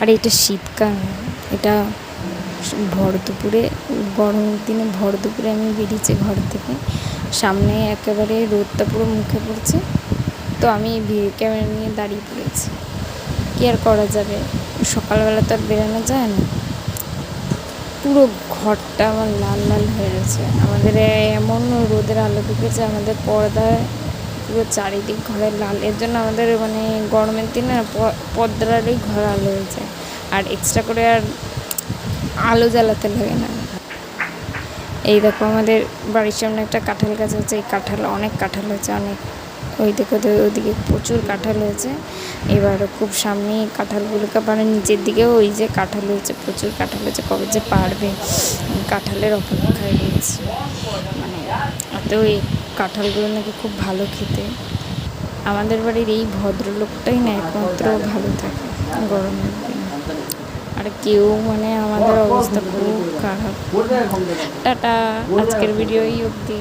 আর এটা শীতকাল, এটা ভর দুপুরে, গরমের দিনে ভর দুপুরে আমি বেরিয়েছি ঘর থেকে, সামনে একেবারে রোদটা পুরো মুখে পড়ছে, তো আমি ক্যামেরা নিয়ে দাঁড়িয়ে পড়েছি। কী আর করা যাবে, সকালবেলা তো আর বেরোনো যায় না। পুরো ঘরটা আমার লাল লাল হয়ে গেছে, আমাদের এমন রোদের আলো ঢুকেছে আমাদের পর্দায়, পুরো চারিদিক ঘরের লাল। এর জন্য আমাদের মানে গরমের দিনে পর্দার আলোই ঘর আলো হয়ে যায়, আর এক্সট্রা করে আর আলো জ্বালাতে লাগে না। এই দেখো আমাদের বাড়ির সামনে একটা কাঁঠাল গাছ আছে, এই কাঁঠাল অনেক কাঁঠাল হয়েছে, অনেক। ওই দেখো ওইদিকে প্রচুর কাঁঠাল হয়েছে। এবার খুব সামনে কাঁঠালগুলোকে মানে নিচের দিকেও ওই যে কাঁঠাল হয়েছে, প্রচুর কাঁঠাল হয়েছে, কবে যে পারবে কাঁঠালের অপেক্ষায় রয়েছে। মানে এত এই কাঁঠালগুলো নাকি খুব ভালো খেতে। আমাদের বাড়ির এই ভদ্রলোকটাই না একমাত্র ভালো থাকে গরমের দিনে, আর কেউ মানে আমাদের অবস্থা খুব খারাপ। টাটা, আজকের ভিডিও এই অবধি।